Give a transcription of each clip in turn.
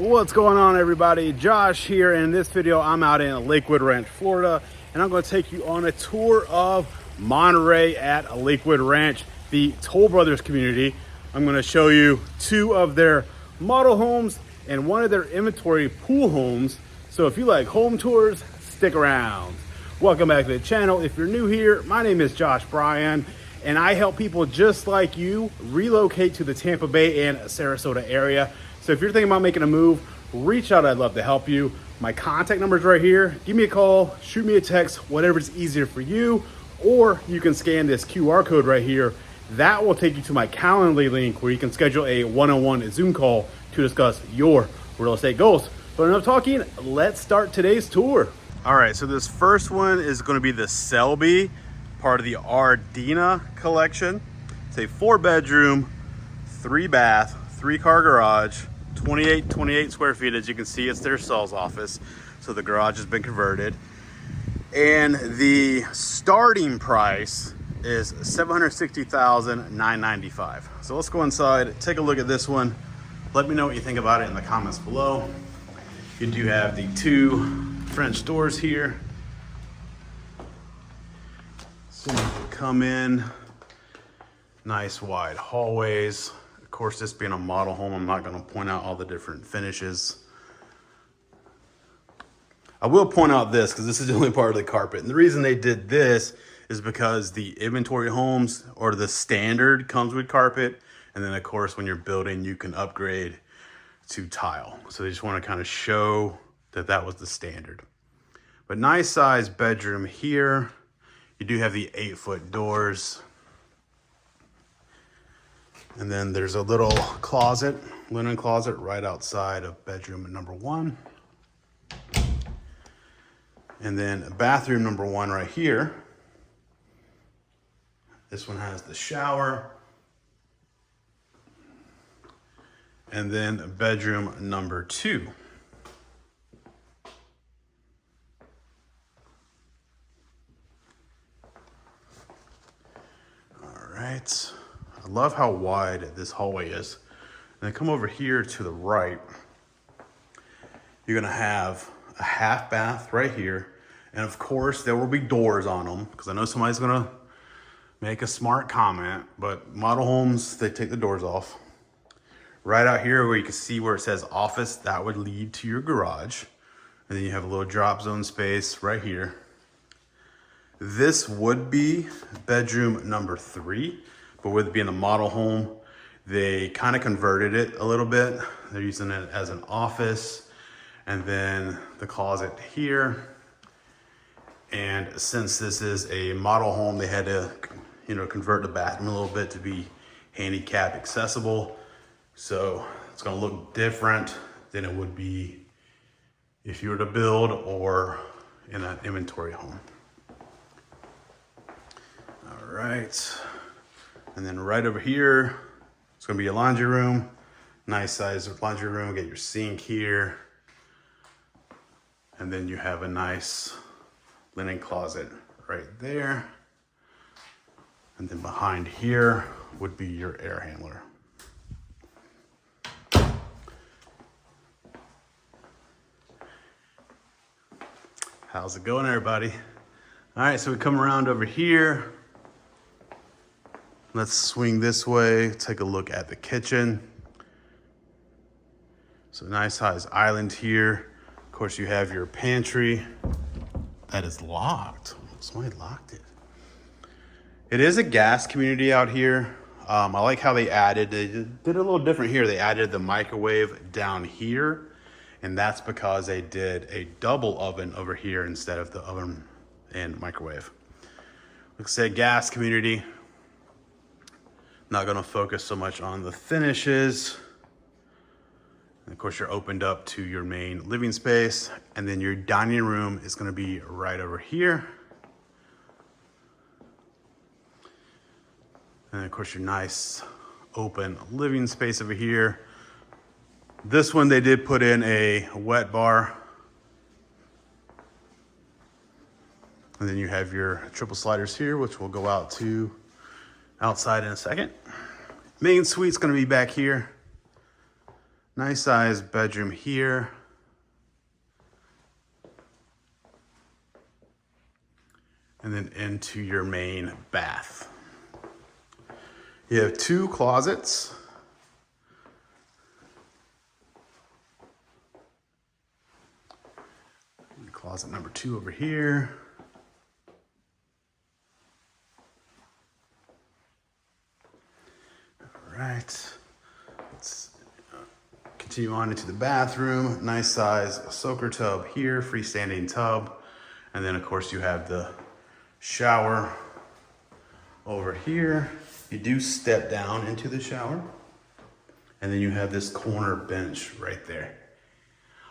What's going on, everybody? Josh here. In this video I'm out in Lakewood Ranch, Florida, and I'm going to take you on a tour of Monterey at Lakewood Ranch, the Toll Brothers community. I'm going to show you two of their model homes and one of their inventory pool homes. So if you like home tours, stick around. Welcome back to the channel. If you're new here, my name is Josh Bryan, and I help people just like you relocate to the Tampa Bay and Sarasota area. So if you're thinking about making a move, reach out. I'd love to help you. My contact number is right here. Give me a call, shoot me a text, whatever's easier for you, or you can scan this QR code right here. That will take you to my Calendly link where you can schedule a one-on-one Zoom call to discuss your real estate goals. But enough talking, let's start today's tour. All right, so this first one is going to be the Selby, part of the Ardina collection. It's a 4-bedroom, 3-bath, 3-car garage, 28 square feet. As you can see, it's their sales office, so the garage has been converted. And the starting price is $760,995. So let's go inside, take a look at this one. Let me know what you think about it in the comments below. You do have the 2 French doors here. So you can come in, nice wide hallways. Of course, this being a model home, I'm not going to point out all the different finishes. I will point out this because this is the only part of the carpet. And the reason they did this is because the inventory homes or the standard comes with carpet. And then of course, when you're building, you can upgrade to tile. So they just want to kind of show that that was the standard. But nice size bedroom here. You do have the 8-foot doors. And then there's a little closet, linen closet right outside of bedroom number 1. And then bathroom number 1 right here. This one has the shower. And then bedroom number 2. All right. I love how wide this hallway is. And then come over here to the right. You're gonna have a half bath right here. And of course, there will be doors on them because I know somebody's gonna make a smart comment, but model homes, they take the doors off. Right out here where you can see where it says office, that would lead to your garage. And then you have a little drop zone space right here. This would be bedroom number 3. But with it being a model home, they kind of converted it a little bit. They're using it as an office, and then the closet here. And since this is a model home, they had to, convert the bathroom a little bit to be handicap accessible. So it's gonna look different than it would be if you were to build or in an inventory home. All right. And then right over here, it's gonna be a laundry room. Nice size laundry room, get your sink here. And then you have a nice linen closet right there. And then behind here would be your air handler. How's it going, everybody? All right, so we come around over here. Let's swing this way, take a look at the kitchen. So nice size island here. Of course, you have your pantry that is locked. Somebody locked it. It is a gas community out here. I like how they did it a little different here. They added the microwave down here, and that's because they did a double oven over here instead of the oven and microwave. Looks like a gas community. Not gonna focus so much on the finishes. And of course, you're opened up to your main living space, and then your dining room is gonna be right over here. And of course, your nice open living space over here. This one, they did put in a wet bar. And then you have your triple sliders here, which we'll go out to outside in a second. Main suite's gonna be back here. Nice size bedroom here. And then into your main bath. You have 2 closets. Closet number 2 over here. All right. Let's continue on into the bathroom. Nice size soaker tub here, freestanding tub. And then of course you have the shower over here. You do step down into the shower. And then you have this corner bench right there.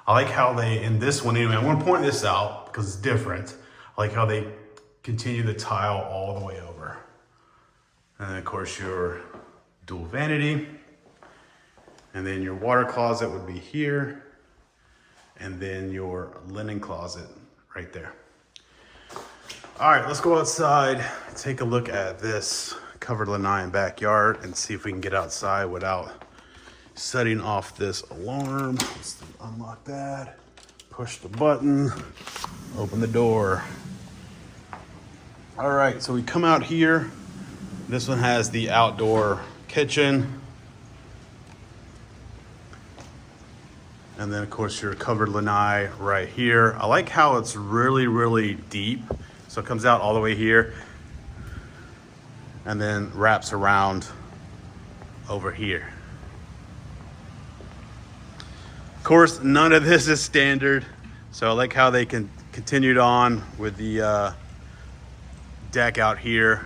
I like how they, in this one anyway, I want to point this out because it's different. I like how they continue the tile all the way over. And then of course your dual vanity. And then your water closet would be here. And then your linen closet right there. All right, let's go outside, take a look at this covered lanai backyard and see if we can get outside without setting off this alarm. Let's unlock that, push the button, open the door. All right, so we come out here. This one has the outdoor kitchen. And then of course your covered lanai right here. I like how it's really, really deep. So it comes out all the way here and then wraps around over here. Of course, none of this is standard. So I like how they can continued on with the deck out here.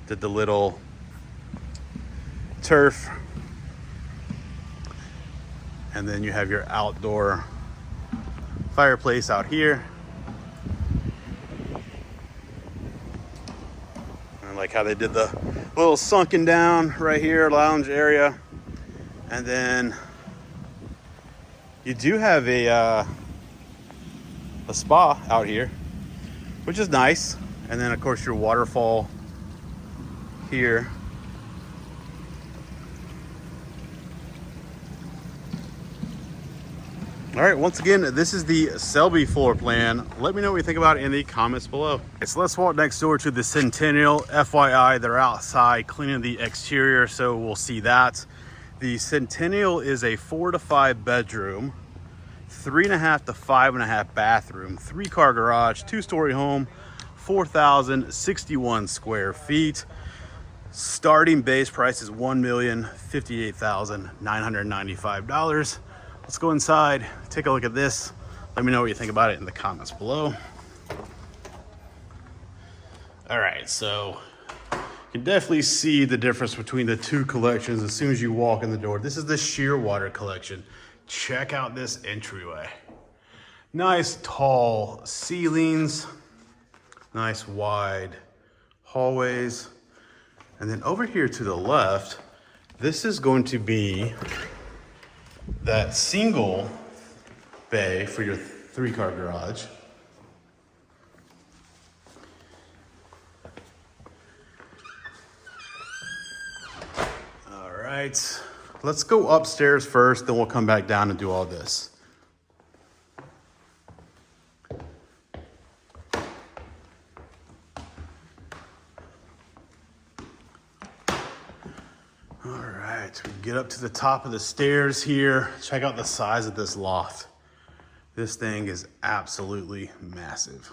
Did the little turf. And then you have your outdoor fireplace out here. I like how they did the little sunken down right here, lounge area. And then you do have a spa out here, which is nice. And then of course your waterfall here. All right, once again, this is the Selby floor plan. Let me know what you think about it in the comments below. Okay, so let's walk next door to the Centennial. FYI, they're outside cleaning the exterior, so we'll see that. The Centennial is a 4 to 5 bedroom, 3.5 to 5.5 bathroom, 3-car garage, 2-story home, 4,061 square feet. Starting base price is $1,058,995. Let's go inside, take a look at this. Let me know what you think about it in the comments below. All right, so you can definitely see the difference between the 2 collections as soon as you walk in the door. This is the Shearwater collection. Check out this entryway. Nice tall ceilings, nice wide hallways. And then over here to the left, this is going to be that single bay for your 3-car garage. All right, let's go upstairs first, then we'll come back down and do all this. We get up to the top of the stairs here. Check out the size of this loft. This thing is absolutely massive.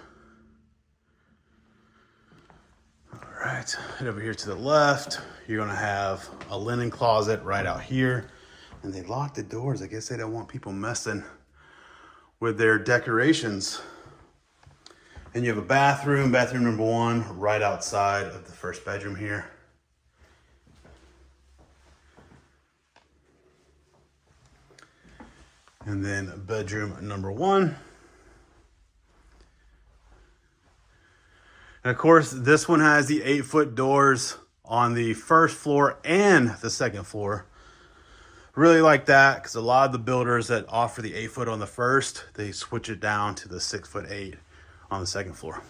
All right, head over here to the left. You're gonna have a linen closet right out here. And they locked the doors. I guess they don't want people messing with their decorations. And you have a bathroom, bathroom number 1, right outside of the first bedroom here. And then bedroom number 1. And of course, this one has the 8-foot doors on the first floor and the second floor. Really like that because a lot of the builders that offer the 8-foot on the first, they switch it down to the 6'8" on the second floor.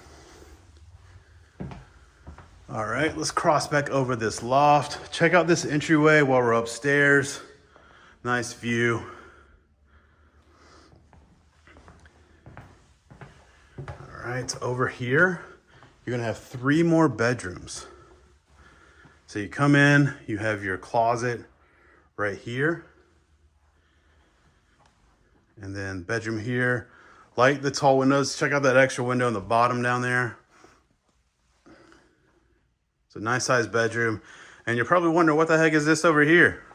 All right, let's cross back over this loft. Check out this entryway while we're upstairs. Nice view. All right, over here, you're gonna have 3 more bedrooms. So you come in, you have your closet right here. And then bedroom here. Like the tall windows, check out that extra window in the bottom down there. It's a nice sized bedroom. And you're probably wondering, what the heck is this over here?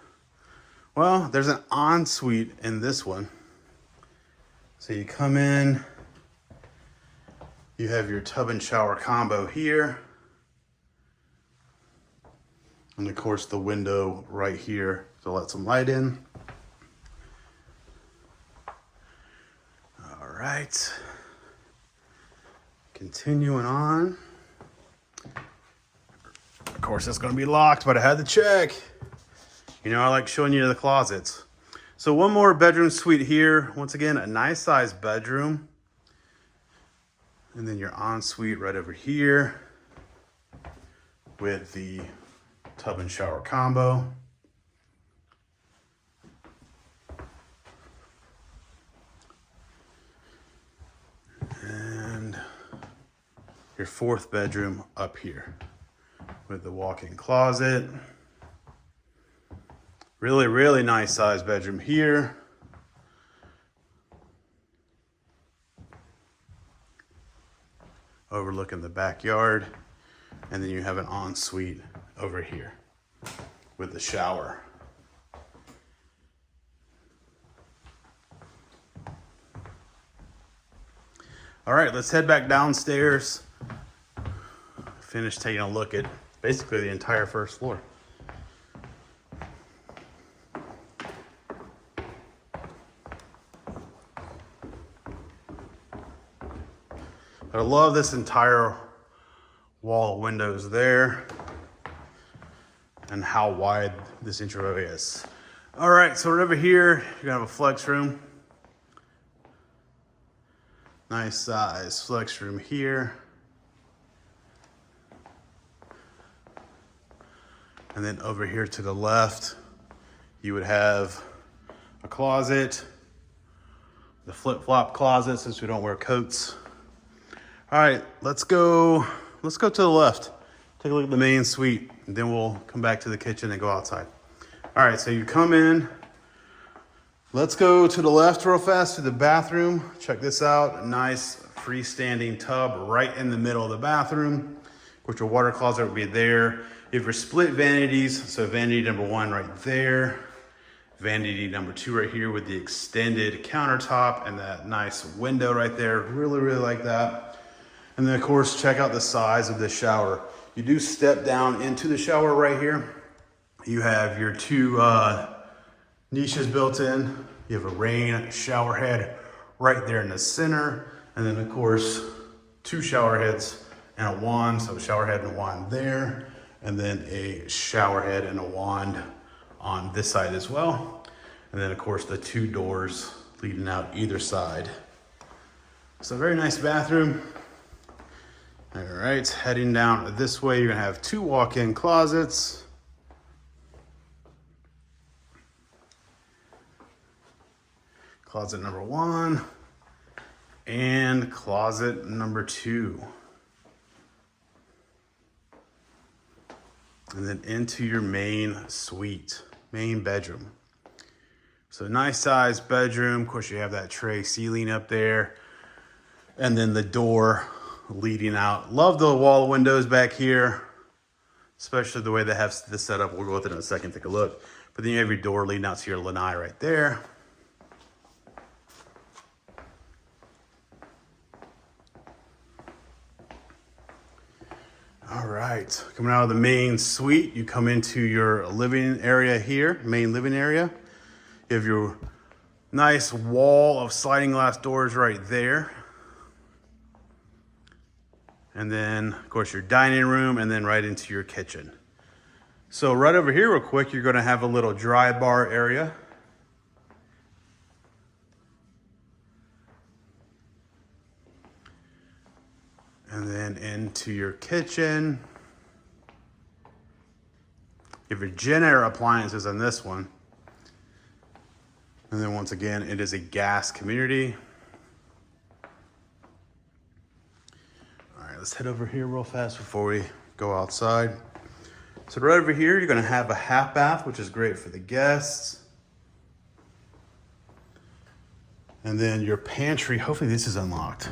Well, there's an ensuite in this one. So you come in, you have your tub and shower combo here. And of course the window right here to let some light in. All right, continuing on. Of course it's gonna be locked, but I had to check. You know, I like showing you the closets. So one more bedroom suite here. Once again, a nice sized bedroom. And then your ensuite right over here with the tub and shower combo. And your 4th bedroom up here with the walk-in closet. Really, really nice size bedroom here. Overlooking the backyard. And then you have an ensuite over here with the shower. All right, let's head back downstairs. Finish taking a look at basically the entire first floor. I love this entire wall of windows there and how wide this entryway is. All right, so right over here, you're gonna have a flex room. Nice size flex room here. And then over here to the left, you would have a closet, the flip-flop closet since we don't wear coats. All right, let's go to the left. Take a look at the main suite, and then we'll come back to the kitchen and go outside. All right, so you come in. Let's go to the left real fast to the bathroom. Check this out, a nice freestanding tub right in the middle of the bathroom. Of course, your water closet would be there. You have your split vanities, so vanity number 1 right there. Vanity number 2 right here with the extended countertop and that nice window right there. Really, really like that. And then of course, check out the size of the shower. You do step down into the shower right here. You have your 2 niches built in. You have a rain shower head right there in the center. And then of course, 2 shower heads and a wand. So a shower head and a wand there. And then a shower head and a wand on this side as well. And then of course, the 2 doors leading out either side. So very nice bathroom. All right, heading down this way, you're gonna have 2 walk-in closets. Closet number 1 and closet number 2. And then into your main suite, main bedroom. So nice sized bedroom. Of course, you have that tray ceiling up there. And then the door leading out. Love the wall windows back here, especially the way they have this set up. We'll go with it in a second, take a look. But then you have your door leading out to your lanai right there. All right, coming out of the main suite, you come into your living area here, main living area. You have your nice wall of sliding glass doors right there. And then, of course, your dining room, and then right into your kitchen. So right over here real quick, you're gonna have a little dry bar area. And then into your kitchen. You have your Gen Air appliances on this one. And then once again, it is a gas community. All right, let's head over here real fast before we go outside. So right over here, you're gonna have a half bath, which is great for the guests. And then your pantry, hopefully this is unlocked.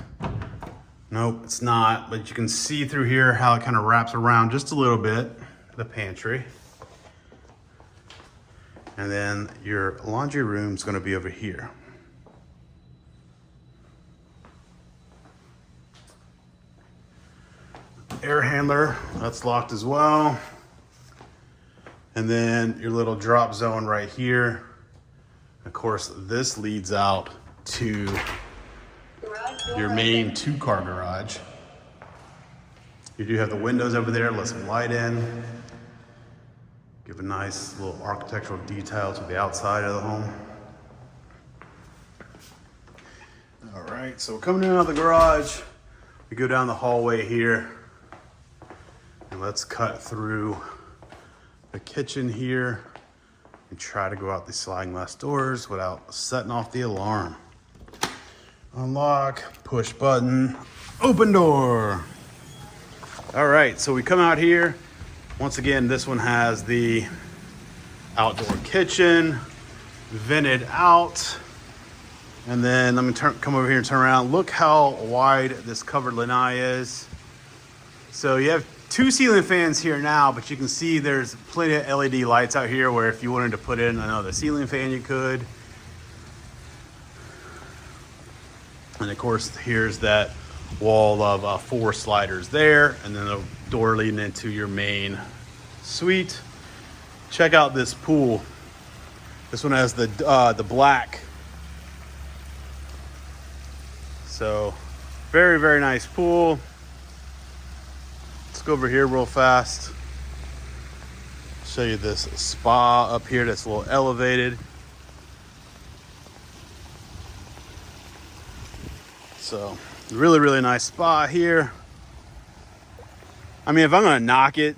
Nope, it's not, but you can see through here how it kind of wraps around just a little bit, the pantry. And then your laundry room is gonna be over here. Air handler, that's locked as well. And then your little drop zone right here. Of course, this leads out to your main 2-car garage. You do have the windows over there, let some light in. Give a nice little architectural detail to the outside of the home. All right, so coming in out of the garage, we go down the hallway here. And let's cut through the kitchen here and try to go out these sliding glass doors without setting off the alarm. Unlock, push button, open door. All right, so we come out here. Once again, this one has the outdoor kitchen, vented out. And then let me come over here and turn around. Look how wide this covered lanai is. So you have 2 ceiling fans here now, but you can see there's plenty of LED lights out here where if you wanted to put in another ceiling fan, you could. And of course, here's that wall of 4 sliders there, and then a door leading into your main suite. Check out this pool. This one has the black. So very, very nice pool. Let's go over here real fast. Show you this spa up here that's a little elevated. So really, really nice spa here. I mean, if I'm gonna knock it,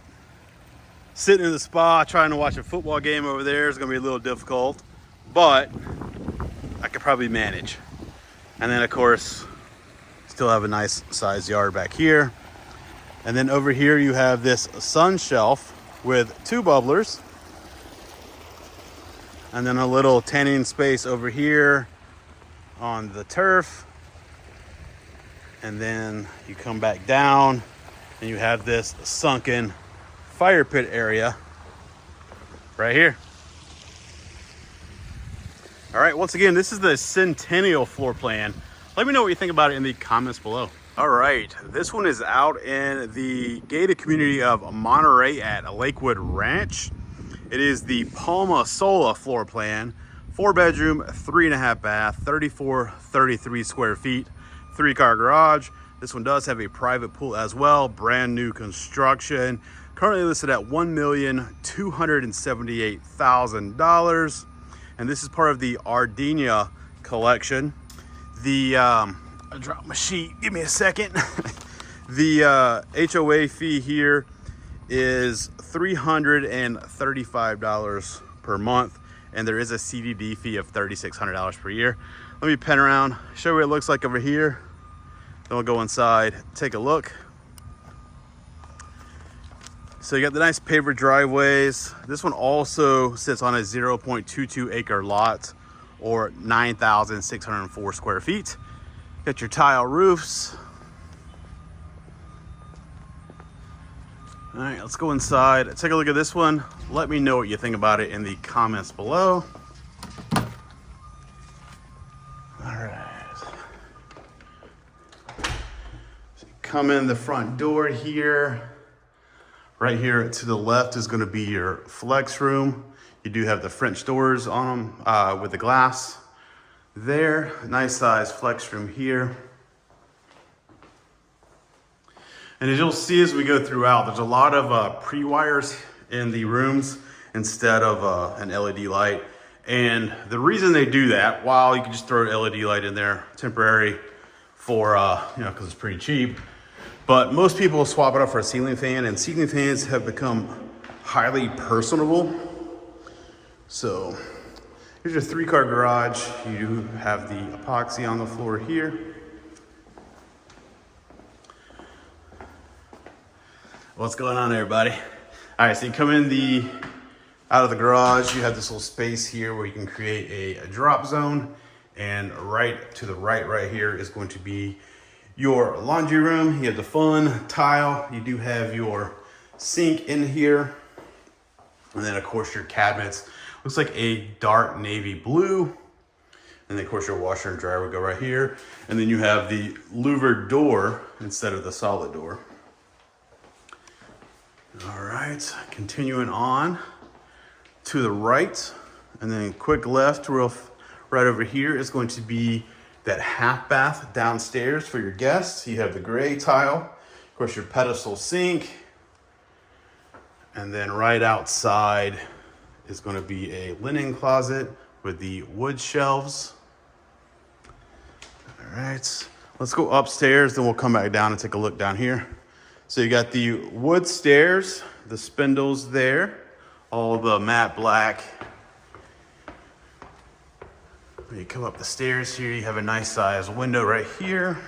sitting in the spa trying to watch a football game over there is gonna be a little difficult, but I could probably manage. And then of course, still have a nice sized yard back here. And then over here you have this sun shelf with 2 bubblers. And then a little tanning space over here on the turf. And then you come back down and you have this sunken fire pit area right here. All right, once again, this is the Centennial floor plan. Let me know what you think about it in the comments below. All right, this one is out in the gated community of Monterey at Lakewood Ranch. It is the Palma Sola floor plan, 4-bedroom, 3.5 bath, 33 square feet, 3-car garage. This one does have a private pool as well, brand new construction. Currently listed at $1,278,000. And this is part of the Ardenia collection. I dropped my sheet, give me a second. The HOA fee here is $335 per month, and there is a CDD fee of $3,600 per year. Let me pen around, show you what it looks like over here. Then we'll go inside, take a look. So you got the nice paver driveways. This one also sits on a 0.22 acre lot, or 9,604 square feet. Got your tile roofs. All right, let's go inside. Take a look at this one. Let me know what you think about it in the comments below. All right. So you come in the front door here. Right here to the left is gonna be your flex room. You do have the French doors on them with the glass there. Nice size flex room here. And as you'll see as we go throughout, there's a lot of pre-wires in the rooms instead of an LED light. And the reason they do that, while you can just throw an LED light in there temporary for, because it's pretty cheap, but most people will swap it out for a ceiling fan, and ceiling fans have become highly personable. So Here's your 3-car garage. You have the epoxy on the floor here. What's going on, everybody? All right, so you come in out of the garage, you have this little space here where you can create a drop zone, and right to the right here is going to be your laundry room. You have the fun tile. You do have your sink in here, and then of course your cabinets. Looks like a dark navy blue, and then of course your washer and dryer would go right here, and then you have the louvered door instead of the solid door. All right, continuing on to the right, and then quick left, right over here is going to be that half bath downstairs for your guests. You have the gray tile, of course your pedestal sink, and then right outside is going to be a linen closet with the wood shelves. All right, let's go upstairs, then we'll come back down and take a look down here. So you got the wood stairs, the spindles there, all the matte black. When you come up the stairs here, you have a nice size window right here.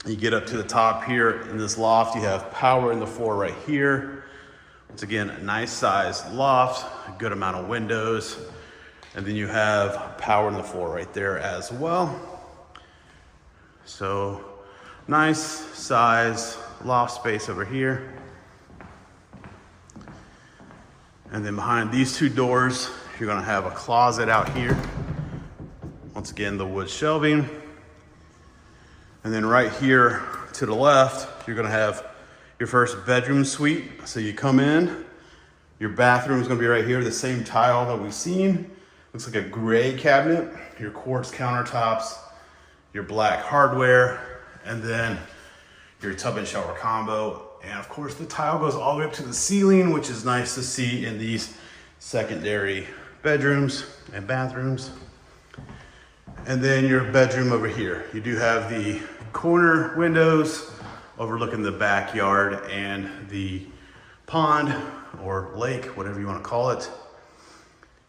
You get up to the top here in this loft, you have power in the floor right here. Once again, a nice size loft, a good amount of windows. And then you have power in the floor right there as well. So nice size loft space over here. And then behind these two doors, you're gonna have a closet out here. Once again, the wood shelving. And then right here to the left, you're gonna have your first bedroom suite. So you come in, your bathroom is gonna be right here, the same tile that we've seen. Looks like a gray cabinet, your quartz countertops, your black hardware, and then your tub and shower combo. And of course the tile goes all the way up to the ceiling, which is nice to see in these secondary bedrooms and bathrooms. And then your bedroom over here. You do have the corner windows overlooking the backyard and the pond or lake, whatever you want to call it.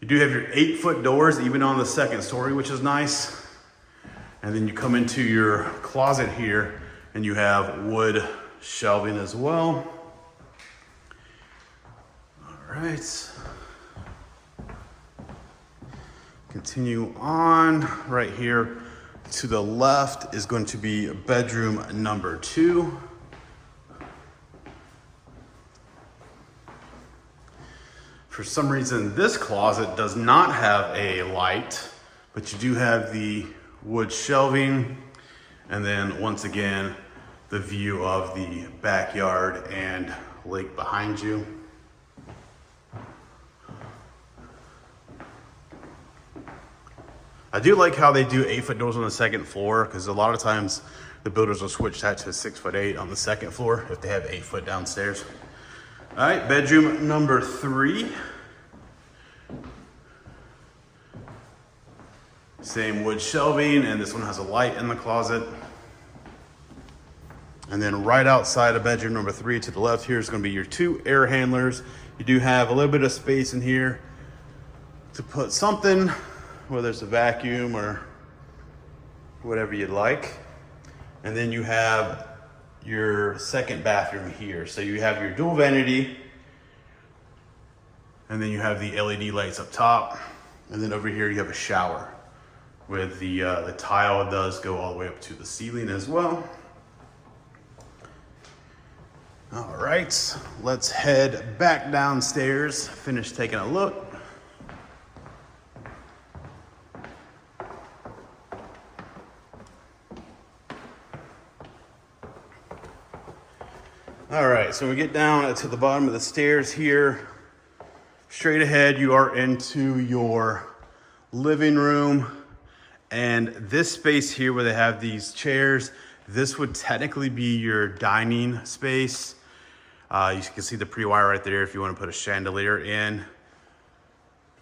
You do have your 8-foot doors even on the second story, which is nice. And then you come into your closet here and you have wood shelving as well. All right. Continue on. Right here to the left is going to be bedroom number 2. For some reason, this closet does not have a light, but you do have the wood shelving, and then once again, the view of the backyard and lake behind you. I do like how they do 8-foot doors on the second floor, because a lot of times the builders will switch that to 6'8" on the second floor if they have 8-foot downstairs. All right, bedroom number 3. Same wood shelving, and this one has a light in the closet. And then right outside of bedroom number 3 to the left here is going to be your 2 air handlers. You do have a little bit of space in here to put something, whether it's a vacuum or whatever you'd like. And then you have your second bathroom here. So you have your dual vanity, and then you have the LED lights up top. And then over here you have a shower with the tile does go all the way up to the ceiling as well. All right, let's head back downstairs, finish taking a look. All right, so we get down to the bottom of the stairs here. Straight ahead, you are into your living room. And this space here where they have these chairs, this would technically be your dining space. You can see the pre-wire right there if you want to put a chandelier in.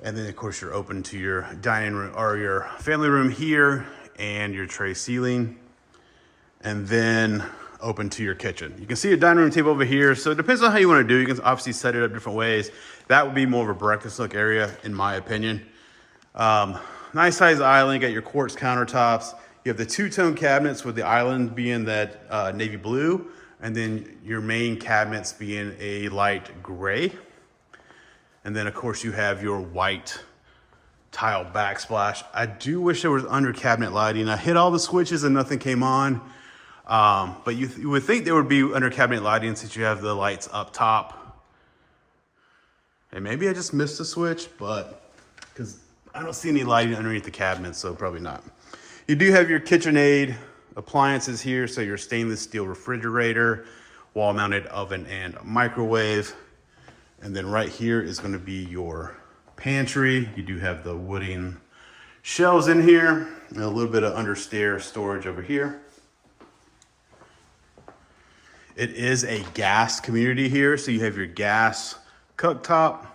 And then of course you're open to your dining room or your family room here and your tray ceiling. And then open to your kitchen. You can see a dining room table over here. So it depends on how you want to do. You can obviously set it up different ways. That would be more of a breakfast nook area, in my opinion. Nice size island, got your quartz countertops. You have the two-tone cabinets with the island being that navy blue, and then your main cabinets being a light gray. And then of course you have your white tile backsplash. I do wish there was under cabinet lighting. I hit all the switches and nothing came on. But you would think there would be under cabinet lighting since you have the lights up top. And maybe I just missed a switch, but because I don't see any lighting underneath the cabinet, so probably not. You do have your KitchenAid appliances here. So your stainless steel refrigerator, wall mounted oven and microwave. And then right here is going to be your pantry. You do have the wooden shelves in here and a little bit of understair storage over here. It is a gas community here. So you have your gas cooktop,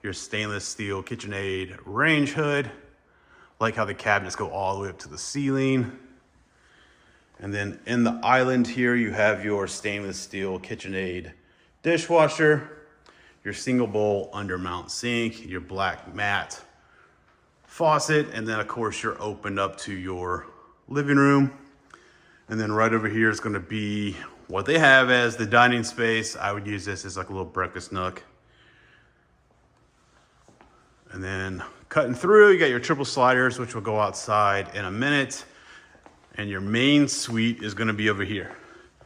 your stainless steel KitchenAid range hood. Like how the cabinets go all the way up to the ceiling. And then in the island here, you have your stainless steel KitchenAid dishwasher, your single bowl undermount sink, your black matte faucet, and then of course you're opened up to your living room. And then right over here is going to be what they have as the dining space. I would use this as like a little breakfast nook. And then cutting through, you got your triple sliders, which will go outside in a minute. And your main suite is going to be over here.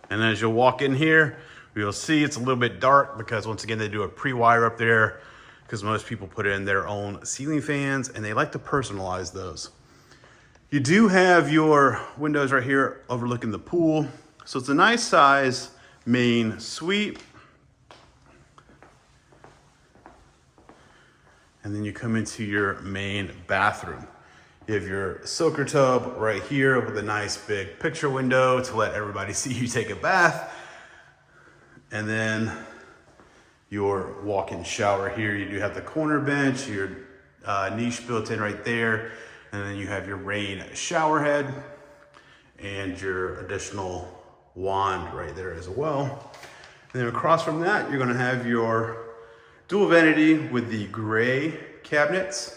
And as you'll walk in here, you'll see it's a little bit dark because once again, they do a pre-wire up there because most people put in their own ceiling fans and they like to personalize those. You do have your windows right here overlooking the pool. So it's a nice size main suite. And then you come into your main bathroom. You have your soaker tub right here with a nice big picture window to let everybody see you take a bath. And then your walk-in shower here. You do have the corner bench, your niche built in right there. And then you have your rain shower head and your additional wand right there as well. And then across from that, you're gonna have your dual vanity with the gray cabinets.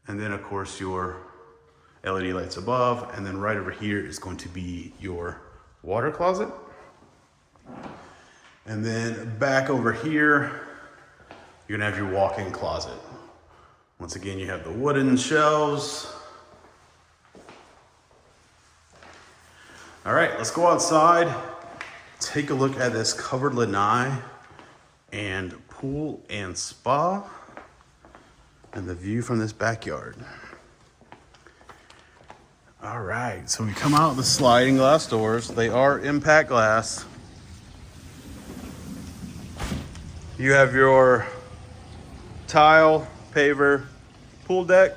And then of course your LED lights above. And then right over here is going to be your water closet. And then back over here, you're gonna have your walk-in closet. Once again, you have the wooden shelves. All right, let's go outside. Take a look at this covered lanai and pool and spa and the view from this backyard. All right, so we come out the sliding glass doors. They are impact glass. You have your tile, paver, pool deck.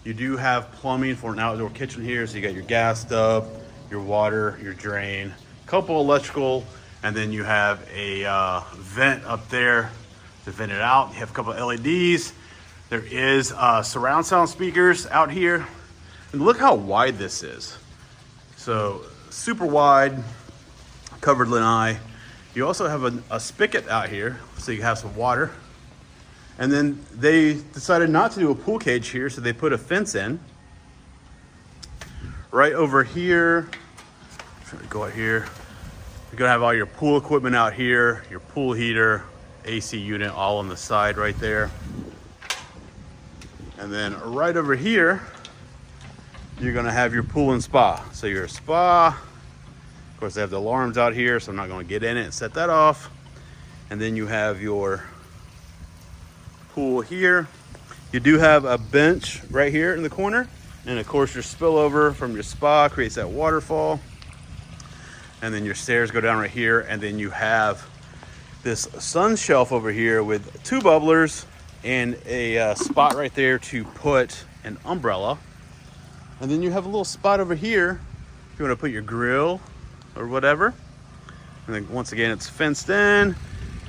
You do have plumbing for an outdoor kitchen here. So you got your gas stub, your water, your drain, couple electrical, and then you have a vent up there to vent it out. You have a couple of LEDs. There is surround sound speakers out here. And look how wide this is. So super wide, covered lanai. You also have a spigot out here, so you have some water. And then they decided not to do a pool cage here, so they put a fence in. Right over here, trying to go out here. You're gonna have all your pool equipment out here, your pool heater, AC unit all on the side right there. And then right over here, you're gonna have your pool and spa. So your spa, of course they have the alarms out here, so I'm not gonna get in it and set that off. And then you have your pool here. You do have a bench right here in the corner. And of course your spillover from your spa creates that waterfall. And then your stairs go down right here. And then you have this sun shelf over here with two bubblers and a spot right there to put an umbrella. And then you have a little spot over here if you want to put your grill or whatever. And then once again, it's fenced in.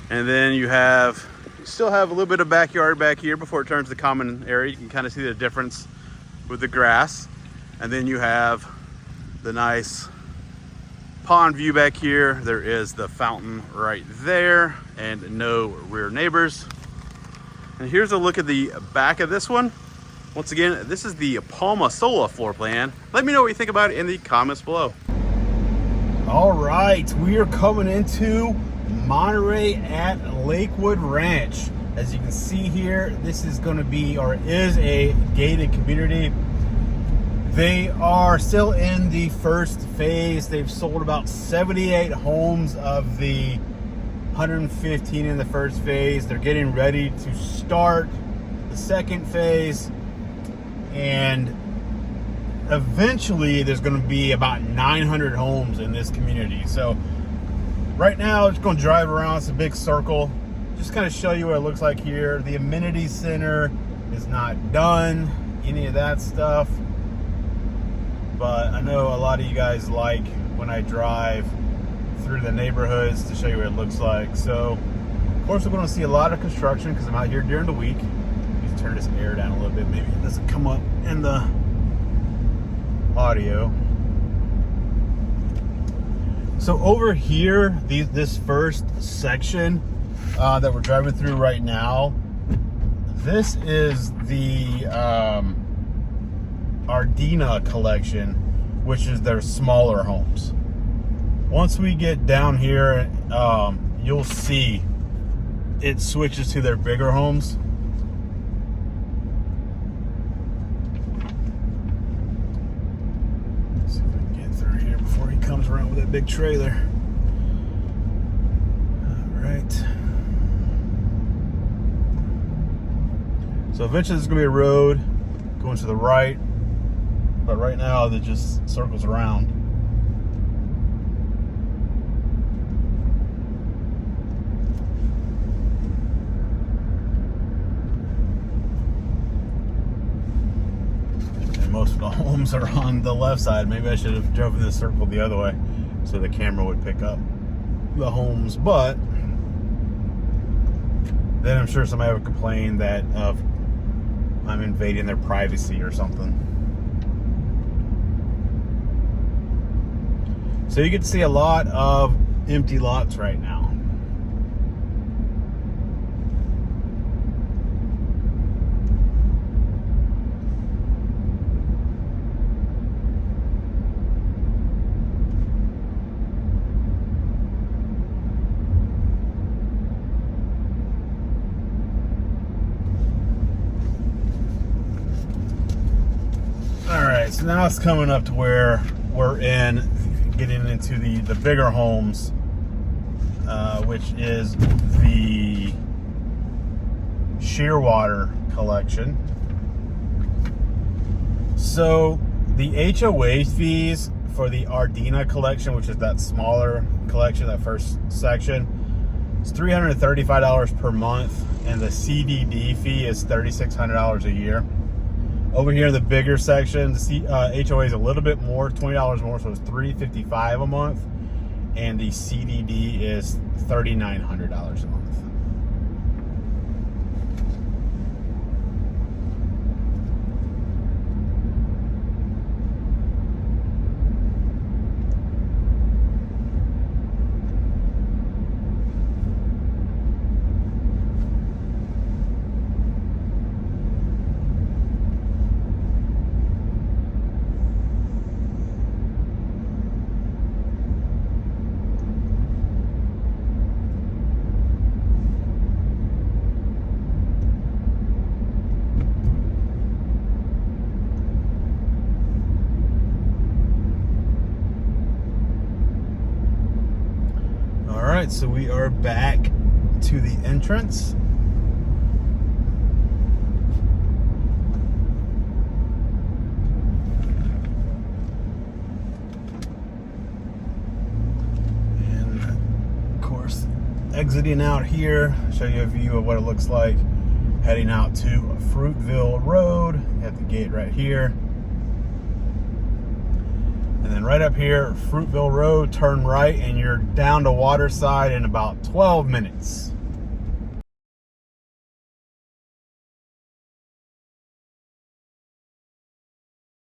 And then you still have a little bit of backyard back here before it turns to the common area. You can kind of see the difference with the grass. And then you have the nice pond view back here. There is the fountain right there and no rear neighbors. And here's a look at the back of this one. Once again, this is the Palma Sola floor plan. Let me know what you think about it in the comments below. All right, we are coming into Monterey at Lakewood Ranch. As you can see here, this is going to be, or is, a gated community. They are still in the first phase. They've sold about 78 homes of the 115 in the first phase. They're getting ready to start the second phase, and eventually there's going to be about 900 homes in this community. So right now, I'm just going to drive around. It's a big circle. Just kind of show you what it looks like here. The amenity center is not done, any of that stuff. But I know a lot of you guys like when I drive through the neighborhoods to show you what it looks like. So, of course, we're going to see a lot of construction because I'm out here during the week. Let me turn this air down a little bit. Maybe it doesn't come up in the audio. So over here, this first section that we're driving through right now, this is the Ardina collection, which is their smaller homes. Once we get down here, you'll see it switches to their bigger homes. Let's see if I can get through here before he comes around with that big trailer. All right. So eventually there's going to be a road going to the right, but right now it just circles around. And most of the homes are on the left side. Maybe I should have driven this circle the other way so the camera would pick up the homes, but then I'm sure somebody would complain that I'm invading their privacy or something. So you can see a lot of empty lots right now. So now it's coming up to where we're getting into the bigger homes, which is the Shearwater collection. So the HOA fees for the Ardina collection, which is that smaller collection, that first section, it's $335 per month, and the CDD fee is $3,600 a year. Over here in the bigger section, the HOA is a little bit more, $20 more, so it's $355 a month, and the CDD is $3,900 a month. Alright, so we are back to the entrance. And of course, exiting out here, show you a view of what it looks like heading out to Fruitville Road at the gate right here. And then right up here, Fruitville Road, turn right, and you're down to Waterside in about 12 minutes.